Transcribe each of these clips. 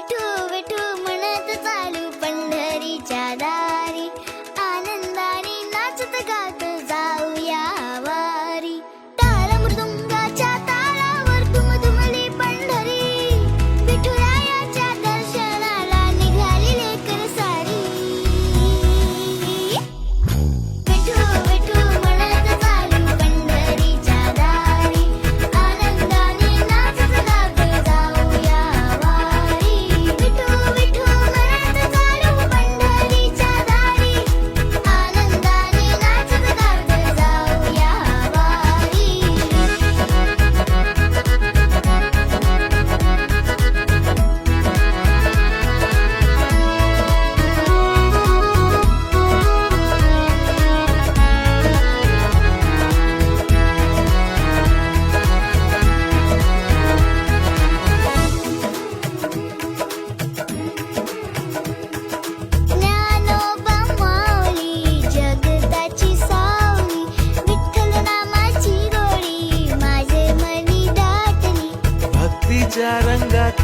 विठू विठू म्हणत चालू पंढरीच्या दारी, आनंदाने नाचत गात जाऊया वारी. टाळ मृदुंगाच्या तालावर दुमदुमली पंढरी, विठुरायाच्या दर्शनाला निघाली लेकर सारी. विठू विठू म्हणत चालू पंढरीच्या दारी, आनंदाने नाचत गात जाऊया वारी. विठू विठू म्हणत चालू पंढरीच्या दारी, आनंदाने नाचत गात जाऊया वारी. ज्ञानोबा माऊली जगताची सावली, विठ्ठल नामाची गोडी माझे मनी दाटली. भक्तीच्या रंगात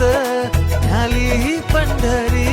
न्याली ही पंढरी,